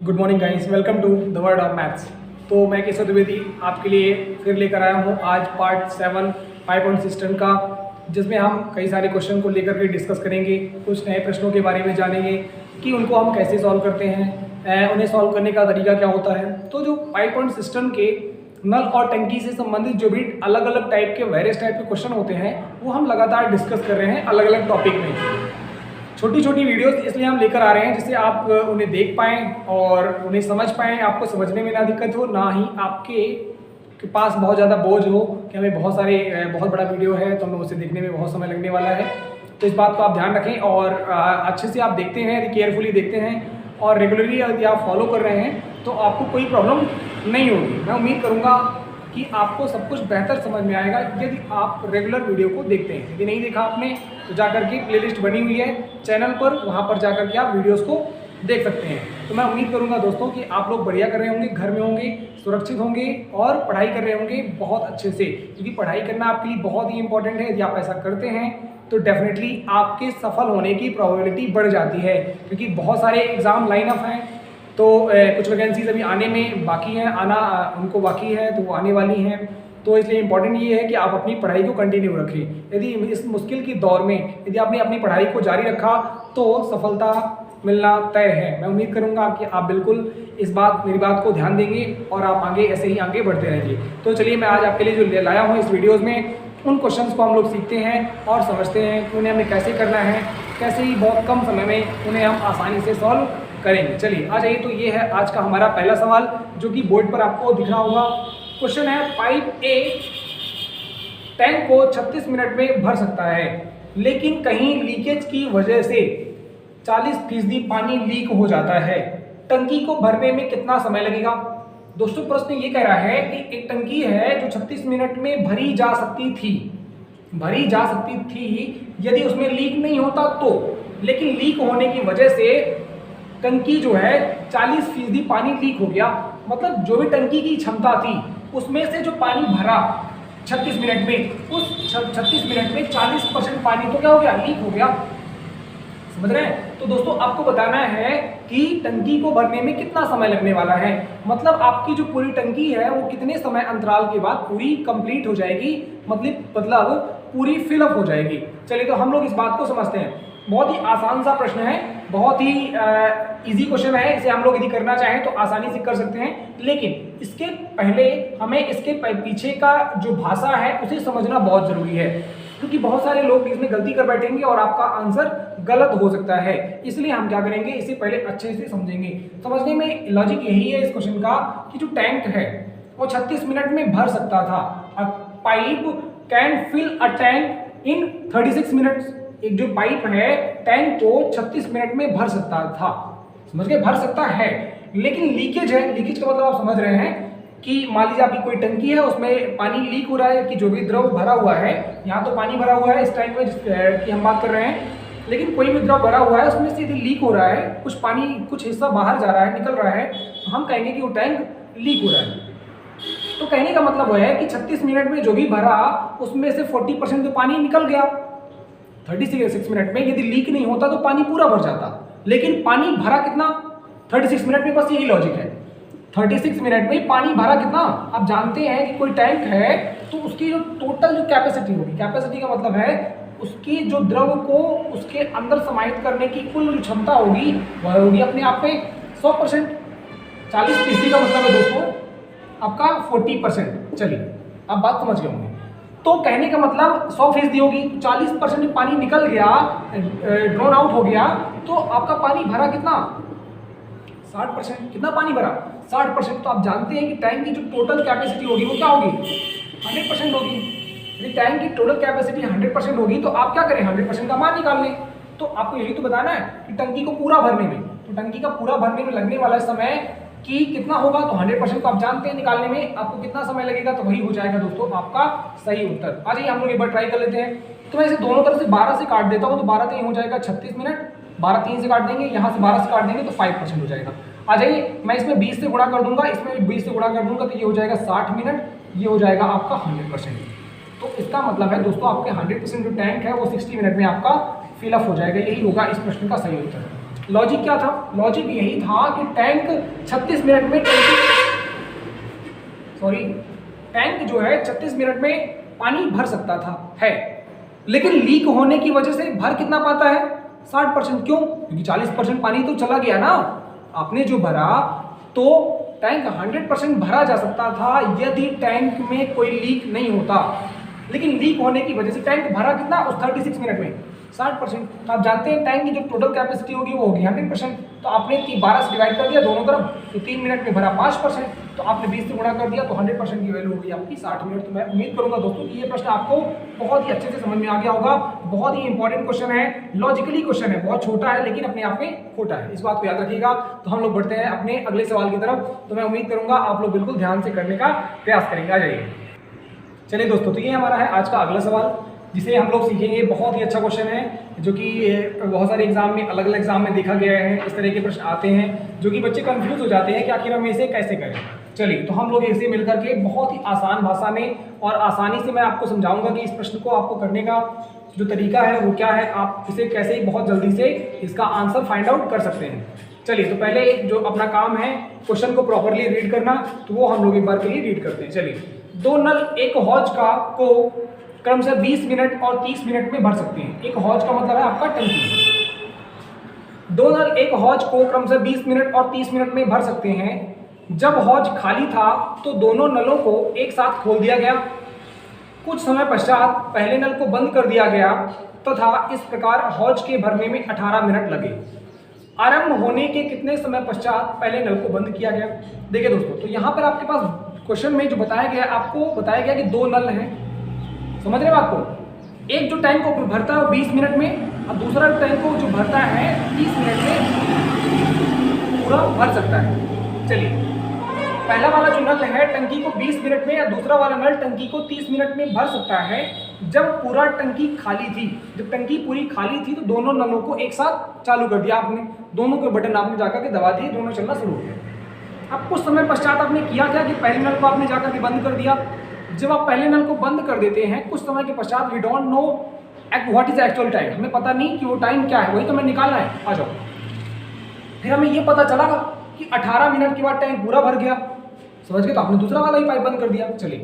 Good morning guys, welcome to the world of maths. तो मैं केशव द्विवेदी आपके लिए फिर लेकर आया हूँ आज पार्ट 7 5 पॉइंट सिस्टम का, जिसमें हम कई सारे क्वेश्चन को लेकर के डिस्कस करेंगे। कुछ नए प्रश्नों के बारे में जानेंगे कि उनको हम कैसे सॉल्व करते हैं, उन्हें सॉल्व करने का तरीका क्या होता है। तो जो 5 पॉइंट सिस्टम के नल और टंकी से संबंधित जो भी अलग अलग टाइप के वेरियस टाइप के क्वेश्चन होते हैं वो हम लगातार डिस्कस कर रहे हैं अलग अलग टॉपिक में। छोटी छोटी वीडियोस इसलिए हम लेकर आ रहे हैं जिससे आप उन्हें देख पाएँ और उन्हें समझ पाएँ, आपको समझने में ना दिक्कत हो, ना ही आपके पास बहुत ज़्यादा बोझ हो कि हमें बहुत बड़ा वीडियो है तो हमें उसे देखने में बहुत समय लगने वाला है। तो इस बात को आप ध्यान रखें और अच्छे से आप देखते हैं, यदि केयरफुली देखते हैं और रेगुलरली यदि आप फॉलो कर रहे हैं तो आपको कोई प्रॉब्लम नहीं होगी। मैं उम्मीद करूँगा कि आपको सब कुछ बेहतर समझ में आएगा यदि आप रेगुलर वीडियो को देखते हैं। यदि नहीं देखा आपने तो जाकर के प्लेलिस्ट बनी हुई है चैनल पर, वहाँ पर जाकर के आप वीडियोस को देख सकते हैं। तो मैं उम्मीद करूँगा दोस्तों कि आप लोग बढ़िया कर रहे होंगे, घर में होंगे, सुरक्षित होंगे और पढ़ाई कर रहे होंगे बहुत अच्छे से, क्योंकि पढ़ाई करना आपके लिए बहुत ही इंपॉर्टेंट है। यदि आप ऐसा करते हैं तो डेफिनेटली आपके सफल होने की प्रोबेबिलिटी बढ़ जाती है, क्योंकि बहुत सारे एग्ज़ाम लाइन अप हैं। तो कुछ वैकेंसीज अभी आने में बाकी हैं, आना उनको बाकी है तो वो आने वाली हैं। तो इसलिए इम्पॉर्टेंट ये है कि आप अपनी पढ़ाई को कंटिन्यू रखें। यदि इस मुश्किल की दौर में यदि आपने अपनी पढ़ाई को जारी रखा तो सफलता मिलना तय है। मैं उम्मीद करूंगा कि आप बिल्कुल मेरी बात को ध्यान देंगे और आप आगे ऐसे ही आगे बढ़ते रहेंगे। तो चलिए मैं आज आपके लिए जो लाया हूँ इस वीडियोज़ में, उन क्वेश्चंस को हम लोग सीखते हैं और समझते हैं कि उन्हें हमें कैसे करना है, कैसे ही बहुत कम समय में उन्हें हम आसानी से सॉल्व करेंगे। चलिए आ जाइए। तो ये है आज का हमारा पहला सवाल जो कि बोर्ड पर आपको दिख रहा होगा। क्वेश्चन है, पाइप ए टैंक को 36 मिनट में भर सकता है, लेकिन कहीं लीकेज की वजह से 40% पानी लीक हो जाता है। टंकी को भरने में कितना समय लगेगा? दोस्तों प्रश्न ये कह रहा है कि एक टंकी है जो 36 मिनट में भरी जा सकती थी यदि उसमें लीक नहीं होता तो, लेकिन लीक होने की वजह से टंकी जो है 40% पानी लीक हो गया। मतलब जो भी टंकी की क्षमता थी उसमें से जो पानी भरा 36 मिनट में, उस 36 मिनट में 40% पानी तो क्या हो गया, लीक हो गया। समझ रहे हैं? तो दोस्तों आपको बताना है कि टंकी को भरने में कितना समय लगने वाला है। मतलब आपकी जो पूरी टंकी है वो कितने समय अंतराल के बाद पूरी कंप्लीट हो जाएगी, मतलब पूरी फिलअप हो जाएगी। चलिए तो हम लोग इस बात को समझते हैं। बहुत ही आसान सा प्रश्न है, बहुत ही इजी क्वेश्चन है। इसे हम लोग यदि करना चाहें तो आसानी से कर सकते हैं, लेकिन इसके पहले हमें इसके पीछे का जो भाषा है उसे समझना बहुत जरूरी है, क्योंकि बहुत सारे लोग इसमें गलती कर बैठेंगे और आपका आंसर गलत हो सकता है। इसलिए हम क्या करेंगे, इसे पहले अच्छे से समझेंगे। समझने में लॉजिक यही है इस क्वेश्चन का कि जो टैंक है वो 36 मिनट में भर सकता था। A pipe can fill a tank in 36 minutes. एक जो पाइप है टैंक को 36 मिनट में भर सकता था। समझ गए? भर सकता है, लेकिन लीकेज है। लीकेज का मतलब आप समझ रहे हैं कि मान लीजिए आपकी कोई टंकी है, उसमें पानी लीक हो रहा है कि जो भी द्रव भरा हुआ है, यहाँ तो पानी भरा हुआ है इस टाइम में जिसकी हम बात कर रहे हैं, लेकिन कोई भी द्रव भरा हुआ है उसमें से यदि लीक हो रहा है, कुछ पानी कुछ हिस्सा बाहर जा रहा है, निकल रहा है, तो हम कहेंगे कि वो टैंक लीक हो रहा है। तो कहने का मतलब है कि 36 मिनट में जो भी भरा उसमें से 40% तो पानी निकल गया। 36 मिनट में यदि लीक नहीं होता तो पानी पूरा भर जाता, लेकिन पानी भरा कितना 36 मिनट में? बस यही लॉजिक है। 36 मिनट में पानी भरा कितना? आप जानते हैं कि कोई टैंक है तो उसकी जो टोटल जो कैपेसिटी होगी, कैपेसिटी का मतलब है उसकी जो द्रव को उसके अंदर समाहित करने की कुल क्षमता होगी वह होगी अपने आप में 100%। 40% का मतलब है दोस्तों आपका 40%। चलिए अब बात समझ गए होंगे। तो कहने का मतलब 100% होगी, 40% पानी निकल गया, ड्रॉन आउट हो गया, तो आपका पानी भरा कितना? 60%। कितना पानी भरा? 60%। तो आप जानते हैं कि टैंक की जो टोटल कैपेसिटी होगी वो क्या होगी? 100% होगी। यदि टैंक की टोटल कैपेसिटी 100% होगी तो आप क्या करें, 100% का मान निकाल लें। तो आपको यही तो बताना है कि टंकी को पूरा भरने में, तो टंकी का पूरा भरने में लगने वाला समय कि कितना होगा, तो 100% को आप जानते हैं निकालने में आपको कितना समय लगेगा, तो वही हो जाएगा दोस्तों आपका सही उत्तर। आ जाइए हम लोग एक बार ट्राई कर लेते हैं। तो मैं इसे दोनों तरफ से 12 से काट देता हूँ, तो 12 3 हो जाएगा 36 मिनट, 12 3 से काट देंगे, यहाँ से 12 से काट देंगे तो 5% हो जाएगा। आ जाइए मैं इसमें 20 से गुणा कर दूंगा, इसमें भी 20 से गुणा कर दूंगा, तो ये हो जाएगा 60 मिनट, ये हो जाएगा आपका 100%। तो इसका मतलब है दोस्तों आपके 100% जो टैंक है वो 60 मिनट में आपका फिलअप हो जाएगा। यही होगा इस प्रश्न का सही उत्तर। लॉजिक क्या था? लॉजिक यही था कि टैंक 36 मिनट में टैंक जो है 36 मिनट में पानी भर सकता था है, लेकिन लीक होने की वजह से भर कितना पाता है? 60%। क्यों? क्योंकि 40% पानी तो चला गया ना, आपने जो भरा। तो टैंक 100% भरा जा सकता था यदि टैंक में कोई लीक नहीं होता, लेकिन लीक होने की वजह से टैंक भरा कितना उस 36 मिनट में? 60%। तो आप जानते हैं टैंक की जो टोटल कैपेसिटी होगी वो होगी 100%। तो आपने 12 से डिवाइड कर दिया दोनों तरफ, तो 3 मिनट में भरा 5%, तो आपने 20 से गुणा कर दिया, तो 100% की वैल्यू होगी आपकी 60 मिनट। तो मैं उम्मीद करूंगा दोस्तों कि ये प्रश्न आपको बहुत ही अच्छे से समझ में आ गया होगा। बहुत ही इंपॉर्टेंट क्वेश्चन है, लॉजिकली क्वेश्चन है, बहुत छोटा है लेकिन अपने आप में खोटा है, इस बात को याद रखिएगा। तो हम लोग बढ़ते हैं अपने अगले सवाल की तरफ। तो मैं उम्मीद करूंगा आप लोग बिल्कुल ध्यान से करने का प्रयास करेंगे। आ जाइए। चलिए दोस्तों, तो ये हमारा है आज का अगला सवाल, जिसे हम लोग सीखेंगे। बहुत ही अच्छा क्वेश्चन है, जो कि बहुत सारे एग्जाम में, अलग अलग एग्जाम में देखा गया है। इस तरह के प्रश्न आते हैं जो कि बच्चे कंफ्यूज हो जाते हैं कि आखिर हम इसे कैसे करें। चलिए, तो हम लोग इसे मिलकर के बहुत ही आसान भाषा में और आसानी से मैं आपको समझाऊंगा कि इस प्रश्न को आपको करने का जो तरीका है वो क्या है, आप इसे कैसे बहुत जल्दी से इसका आंसर फाइंड आउट कर सकते हैं। चलिए, तो पहले जो अपना काम है क्वेश्चन को प्रॉपरली रीड करना, तो वो हम लोग एक बार के लिए रीड करते हैं। चलिए, 2 नल एक हौज को क्रम से 20 मिनट और 30 मिनट में भर सकते हैं। एक हौज का मतलब है आपका टंकी। 2 नल एक हौज को क्रम से 20 मिनट और 30 मिनट में भर सकते हैं। जब हौज खाली था तो दोनों नलों को एक साथ खोल दिया गया। कुछ समय पश्चात पहले नल को बंद कर दिया गया तथा इस प्रकार हौज के भरने में 18 मिनट लगे। आरंभ होने के कितने समय पश्चात पहले नल को बंद किया गया? देखिए दोस्तों, तो यहाँ पर आपके पास क्वेश्चन में जो बताया गया, आपको बताया गया कि 2 नल हैं। समझ रहे हो आपको? एक जो टैंक को भरता है 20 मिनट में, और दूसरा टैंक को जो भरता है 30 मिनट में पूरा भर सकता है। चलिए, पहला वाला जो नल है टंकी को 20 मिनट में, या दूसरा वाला नल टंकी को 30 मिनट में भर सकता है जब पूरा टंकी खाली थी। जब टंकी पूरी खाली थी तो दोनों नलों को एक साथ चालू कर दिया आपने, दोनों के बटन आपने जाकर के दबा दिए, दोनों चलना शुरू हो गया। अब कुछ समय पश्चात आपने किया क्या कि पहले नल को आपने जाकर के बंद कर दिया। जब आप पहले नल को बंद कर देते हैं कुछ समय के पश्चात, we don't know what is actual time, हमें पता नहीं कि वो टाइम क्या है, वही तो हमें निकालना है। आ जाओ, फिर हमें ये पता चला कि 18 मिनट के बाद टैंक पूरा भर गया। समझ गए? तो आपने दूसरा वाला ही पाइप बंद कर दिया। चलिए,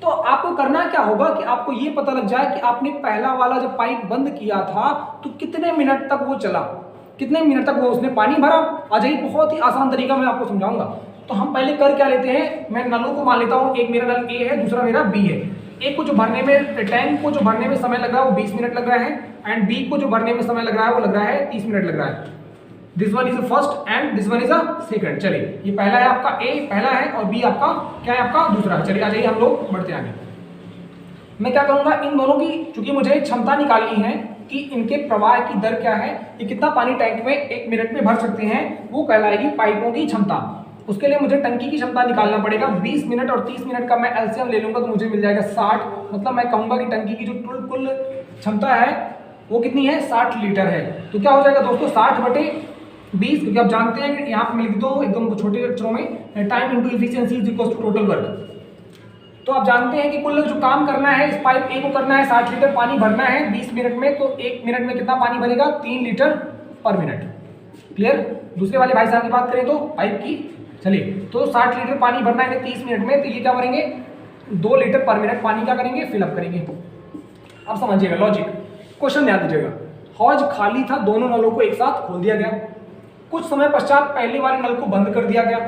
तो आपको करना क्या होगा कि आपको ये पता लग जाए कि आपने पहला वाला जब पाइप बंद किया था तो कितने मिनट तक वो चला, कितने मिनट तक वो उसने पानी भरा। आ जाइए, बहुत ही आसान तरीका मैं आपको समझाऊंगा। तो हम पहले कर क्या लेते हैं, मैं नलों को मान लेता हूँ, एक मेरा नल ए है, दूसरा मेरा बी है। एक को जो भरने में, टैंक को जो भरने में समय लग रहा है वो 20 मिनट लग रहा है, एंड बी को जो भरने में समय लग रहा है वो लग रहा है 30 मिनट लग रहा है। This one is a first and this one is a second. चलिए, ये पहला है आपका ए, पहला है, और बी आपका क्या है, आपका दूसरा है। चलिए, आ जाइए, हम लोग बढ़ते आगे। मैं क्या करूंगा, इन दोनों की, चूंकि मुझे क्षमता निकालनी है कि इनके प्रवाह की दर क्या है, ये कितना पानी टैंक में 1 मिनट में भर सकते हैं, वो कहलाएगी पाइपों की क्षमता। उसके लिए मुझे टंकी की क्षमता निकालना पड़ेगा। 20 मिनट और 30 मिनट का मैं एलसीएम ले लूंगा तो मुझे मिल जाएगा 60। मतलब मैं कहूंगा कि टंकी की जो कुल क्षमता है वो कितनी है, 60 लीटर है। तो क्या हो जाएगा दोस्तों, 60/20, क्योंकि आप जानते हैं कि यहाँ पे मैं लिख दो एकदम छोटे अक्षरों में, time into efficiency is equal to total work. तो आप जानते हैं कि कुल जो काम करना है, इस पाइप ए को करना है 60 लीटर पानी भरना है 20 मिनट में, तो 1 मिनट में कितना पानी भरेगा, 3 लीटर पर मिनट। क्लियर? दूसरे वाले भाई साहब की बात करें तो पाइप की, चलिए, तो 60 लीटर पानी भरना है 30 मिनट में, तो ये क्या भरेंगे, 2 लीटर पर मिनट पानी क्या करेंगे, फिलअप करेंगे। अब समझिएगा लॉजिक, क्वेश्चन ध्यान दीजिएगा। हौज खाली था, दोनों नलों को एक साथ खोल दिया गया। कुछ समय पश्चात पहले वाले नल को बंद कर दिया गया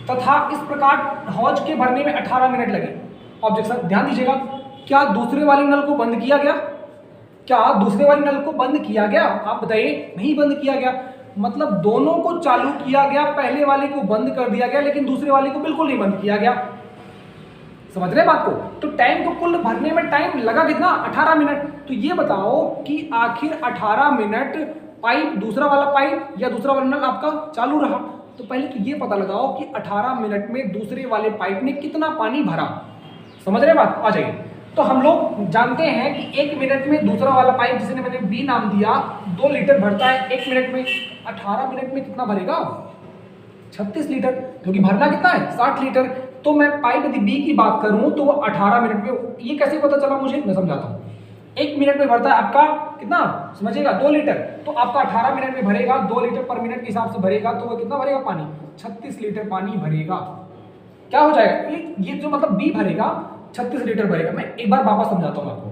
तथा इस प्रकार हौज के भरने में 18 मिनट लगे। ऑब्जेक्शन, ध्यान दीजिएगा, क्या दूसरे वाले नल को बंद किया गया? क्या दूसरे वाले नल को बंद किया गया? आप बताइए, नहीं बंद किया गया। मतलब दोनों को चालू किया गया, पहले वाले को बंद कर दिया गया, लेकिन दूसरे वाले को बिल्कुल नहीं बंद किया गया। समझ रहे बात को? तो टैंक को कुल भरने में टाइम लगा कितना, 18 मिनट। तो ये बताओ कि आखिर 18 मिनट पाइप, दूसरा वाला पाइप या दूसरा वाला नल आपका चालू रहा। तो पहले तो ये पता लगाओ कि 18 मिनट में दूसरे वाले पाइप ने कितना पानी भरा। समझ रहे बात? आ जाइए, तो हम लोग जानते हैं कि 1 मिनट में दूसरा वाला पाइप, जिसे मैंने बी नाम दिया, 2 लीटर भरता है 1 मिनट में। 18 मिनट में कितना भरेगा, 36 लीटर, क्योंकि भरना कितना है, 60 लीटर। तो मैं पाइप यदि बी की बात करूं तो वो 18 मिनट में, ये कैसे पता चला मुझे, मैं समझाता हूं। 1 मिनट में भरता है आपका कितना, समझिएगा 2 लीटर, तो आपका 18 मिनट में भरेगा, 2 लीटर पर मिनट के हिसाब से भरेगा, तो वो कितना भरेगा पानी, 36 लीटर पानी भरेगा। क्या हो जाएगा, ये जो मतलब बी भरेगा 36 लीटर भरेगा। मैं एक बार वापस समझाता हूँ आपको।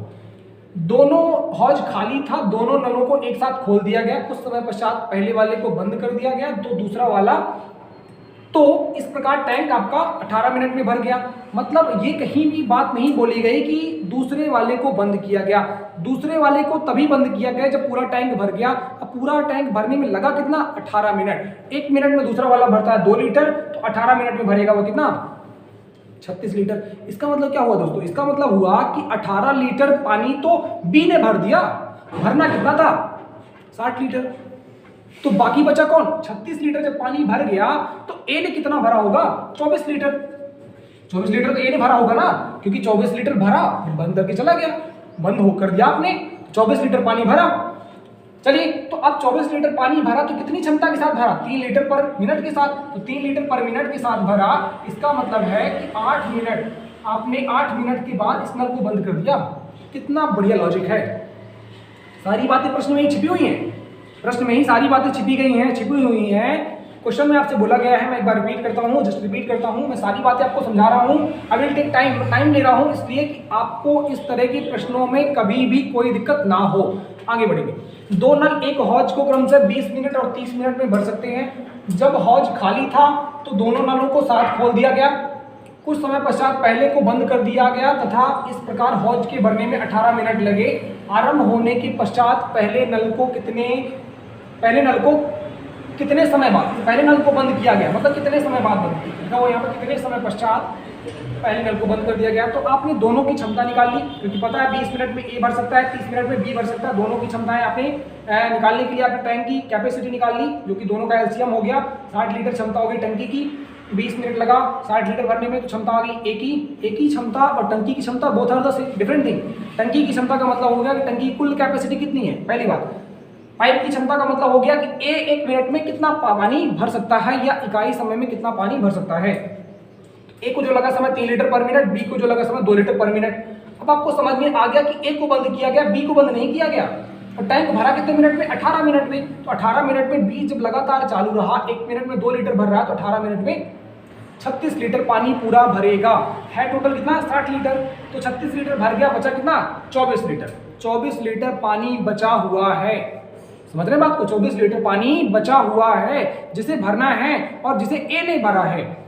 दोनों हौज खाली था, दोनों नलों को एक साथ खोल दिया गया, कुछ समय पश्चात पहले वाले को बंद कर दिया गया, तो दूसरा वाला, तो इस प्रकार टैंक आपका 18 मिनट में भर गया। मतलब ये कहीं भी बात नहीं बोली गई कि दूसरे वाले को बंद किया गया। दूसरे वाले को तभी बंद किया गया जब पूरा टैंक भर गया। अब पूरा टैंक भरने में लगा कितना, 18 मिनट। 1 मिनट में दूसरा वाला भरता है 2 लीटर, तो 18 मिनट में भरेगा वो कितना, 36 लीटर। इसका मतलब क्या हुआ दोस्तों, इसका मतलब हुआ कि 18 लीटर पानी तो बी ने भर दिया, भरना कितना था, 60 लीटर। तो बाकी बचा कौन, 36 लीटर। जब पानी भर गया तो ए ने कितना भरा होगा, 24 लीटर। 24 लीटर तो ए ने भरा होगा ना, क्योंकि 24 लीटर भरा फिर बंद करके चला गया, बंद हो कर दिया आपने, 24 लीटर पानी भरा। चलिए, तो अब 24 लीटर पानी भरा तो कितनी क्षमता के साथ भरा, 3 लीटर पर मिनट के साथ, तो 3 लीटर पर मिनट के साथ भरा। इसका मतलब है कि 8 मिनट, आपने 8 मिनट के बाद इस नल को बंद कर दिया। कितना बढ़िया लॉजिक है। सारी बातें प्रश्न में ही छिपी हुई हैं, प्रश्न में ही सारी बातें छिपी गई हैं, छिपी हुई हैं। क्वेश्चन में आपसे बोला गया है, मैं एक बार रिपीट करता हूँ, जस्ट रिपीट करता हूँ, मैं सारी बातें आपको समझा रहा हूँ। आई विल टेक टाइम ले रहा हूँ, इसलिए कि आपको इस तरह के प्रश्नों में कभी भी कोई दिक्कत ना हो। आगे बढ़ेंगे। 2 नल एक हौज को क्रमशः 20 मिनट और 30 मिनट में भर सकते हैं। जब हौज खाली था तो दोनों नलों को साथ खोल दिया गया, कुछ समय पश्चात पहले को बंद कर दिया गया तथा इस प्रकार हौज के भरने में 18 मिनट लगे। आरंभ होने के पश्चात पहले नल को कितने समय बाद, पहले नल को बंद किया गया, मतलब कितने समय बाद बंद किया, वो यहाँ पर कितने समय पश्चात पहले नल को बंद कर दिया गया। तो आपने दोनों की क्षमता निकाल ली, क्योंकि पता है 20 मिनट में ए भर सकता है, 30 मिनट में बी भर सकता है। दोनों की क्षमताएं आपने निकालने के लिए आपने टैंक की कैपेसिटी निकाल ली, जो कि दोनों का एलसीएम हो गया। 60 लीटर क्षमता हो गई टंकी की, 20 मिनट लगा 60 लीटर भरने में, तो क्षमता आ गई एक ही क्षमता और टंकी की क्षमता both are the different thing. टंकी की क्षमता का मतलब हो गया कि टंकी की कुल कैपेसिटी कितनी है, पहली बात। पाइप की क्षमता का मतलब हो गया कि ए 1 मिनट में कितना पानी भर सकता है या इकाई समय में कितना पानी भर सकता है। ए को जो लगा समय 3 लीटर पर मिनट, बी को जो लगा समय 2 लीटर पर मिनट। अब आपको समझ में आ गया कि ए को बंद किया गया, बी को बंद नहीं किया गया। और टैंक भरा कितने मिनट में, 18 मिनट में। तो 18 मिनट में बी जब लगातार चालू रहा, 1 मिनट में 2 लीटर भर रहा है, तो 18 मिनट में 36 लीटर पानी पूरा भरेगा। है टोटल कितना, 60 लीटर। तो 36 लीटर भर गया, बचा कितना, 24 लीटर। 24 लीटर पानी बचा हुआ है, समझ रहे हैं बात को। 24 लीटर पानी बचा हुआ है जिसे भरना है, और जिसे ए ने भरा है।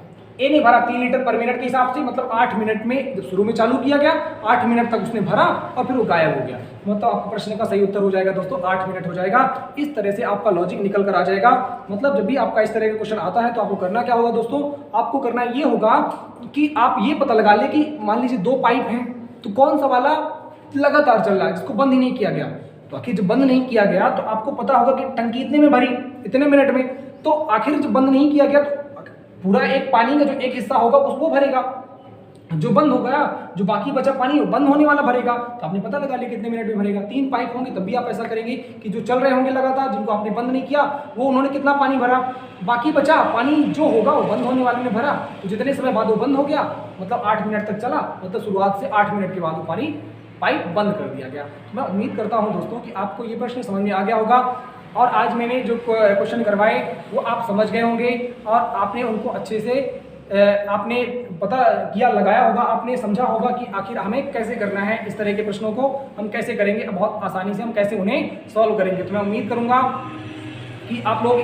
ए ने भरा 3 लीटर पर मिनट के हिसाब से, मतलब 8 मिनट में, जब शुरू में चालू किया गया 8 मिनट तक उसने भरा और फिर वो गायब हो गया। मतलब आपका प्रश्न का सही उत्तर हो जाएगा दोस्तों 8 मिनट हो जाएगा। इस तरह से आपका लॉजिक निकल कर आ जाएगा। मतलब जब भी आपका इस तरह का क्वेश्चन आता है तो आपको करना क्या होगा दोस्तों, आपको करना ये होगा कि आप ये पता लगा ले कि मान लीजिए 2 पाइप हैं, तो कौन सा वाला लगातार चल रहा है, जिसको बंद ही नहीं किया गया। तो आखिर जब बंद नहीं किया गया तो आपको पता होगा कि टंकी इतने में भरी, इतने मिनट में। तो आखिर जब बंद नहीं किया गया तो पूरा एक पानी का जो एक हिस्सा होगा उसको भरेगा, जो बंद हो गया, जो बाकी बचा पानी वो बंद होने वाला भरेगा। तो आपने पता लगा लिया कितने मिनट में भरेगा। 3 पाइप होंगे तब भी आप ऐसा करेंगे कि जो चल रहे होंगे लगातार, जिनको आपने बंद नहीं किया, वो उन्होंने कितना पानी भरा, बाकी बचा पानी जो होगा वो बंद होने वाले ने भरा। तो जितने समय बाद वो बंद हो गया, मतलब 8 मिनट तक चला, मतलब शुरुआत से 8 मिनट के बाद वो पानी पाइप बंद कर दिया गया। मैं उम्मीद करता हूं दोस्तों कि आपको ये प्रश्न समझ में आ गया होगा, और आज मैंने जो क्वेश्चन करवाए वो आप समझ गए होंगे, और आपने उनको अच्छे से आपने पता किया, लगाया होगा, आपने समझा होगा कि आखिर हमें कैसे करना है, इस तरह के प्रश्नों को हम कैसे करेंगे, बहुत आसानी से हम कैसे उन्हें सॉल्व करेंगे। तो मैं उम्मीद करूँगा कि आप लोग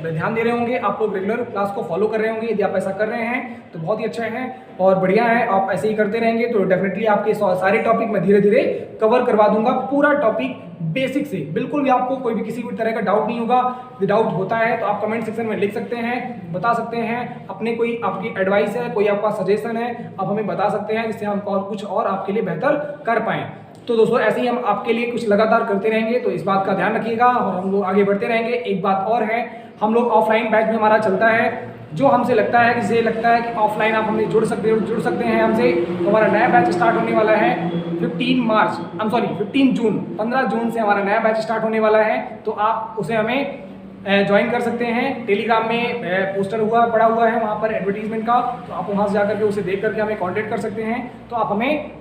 ध्यान दे रहे होंगे, आप लोग रेगुलर क्लास को फॉलो कर रहे होंगे। यदि आप ऐसा कर रहे हैं तो बहुत ही अच्छा है और बढ़िया है। आप ऐसे ही करते रहेंगे तो डेफिनेटली आपके सारे टॉपिक मैं धीरे धीरे कवर करवा दूंगा, पूरा टॉपिक बेसिक से। बिल्कुल भी आपको कोई भी किसी भी तरह का डाउट नहीं होगा। यदि डाउट होता है तो आप कमेंट सेक्शन में लिख सकते हैं, बता सकते हैं। अपने कोई आपकी एडवाइस है, कोई आपका सजेशन है, आप हमें बता सकते हैं, जिससे हम और कुछ और आपके लिए बेहतर कर पाएँ। तो दोस्तों ऐसे ही हम आपके लिए कुछ लगातार करते रहेंगे, तो इस बात का ध्यान रखिएगा और हम लोग आगे बढ़ते रहेंगे। एक बात और है, हम लोग ऑफलाइन बैच में हमारा चलता है। जो हमसे लगता है कि ऑफलाइन आप हमें जुड़ सकते हैं हमसे, तो हमारा नया बैच स्टार्ट होने वाला है 15 जून, 15 जून से हमारा नया बैच स्टार्ट होने वाला है। तो आप उसे हमें ज्वाइन कर सकते हैं। टेलीग्राम में पोस्टर पड़ा हुआ है वहाँ पर एडवर्टीजमेंट का, तो आप वहाँ से जाकर के उसे देख करके हमें कांटेक्ट कर सकते हैं। तो आप हमें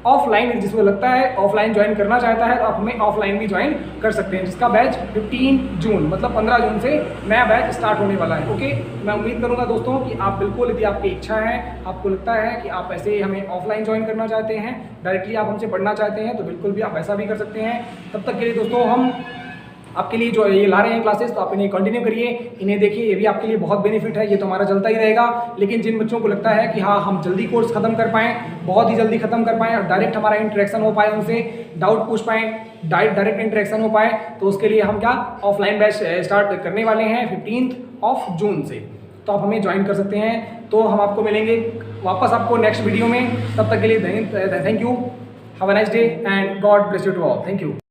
ऑफलाइन जिसको लगता है ऑफलाइन ज्वाइन करना चाहता है तो आप हमें ऑफलाइन भी ज्वाइन कर सकते हैं, जिसका बैच 15 जून मतलब 15 जून से नया बैच स्टार्ट होने वाला है। ओके, मैं उम्मीद करूंगा दोस्तों कि आप बिल्कुल, यदि आपकी इच्छा है, आपको लगता है कि आप ऐसे हमें ऑफलाइन ज्वाइन करना चाहते हैं, डायरेक्टली आप हमसे पढ़ना चाहते हैं, तो बिल्कुल भी आप ऐसा भी कर सकते हैं। तब तक के लिए दोस्तों हम आपके लिए जो ये ला रहे हैं क्लासेस, तो आप इन्हें कंटिन्यू करिए, इन्हें देखिए, ये भी आपके लिए बहुत बेनिफिट है, ये तो हमारा चलता ही रहेगा। लेकिन जिन बच्चों को लगता है कि हाँ हम जल्दी कोर्स खत्म कर पाएँ, बहुत ही जल्दी खत्म कर पाएँ और डायरेक्ट हमारा इंटरेक्शन हो पाए, उनसे डाउट पूछ पाएँ, डायरेक्ट इंटरेक्शन हो पाए, तो उसके लिए हम क्या ऑफलाइन बैच स्टार्ट करने वाले हैं 15 जून से, तो आप हमें ज्वाइन कर सकते हैं। तो हम आपको मिलेंगे वापस आपको नेक्स्ट वीडियो में, तब तक के लिए thank you, have a nice day and God bless you to all, thank you.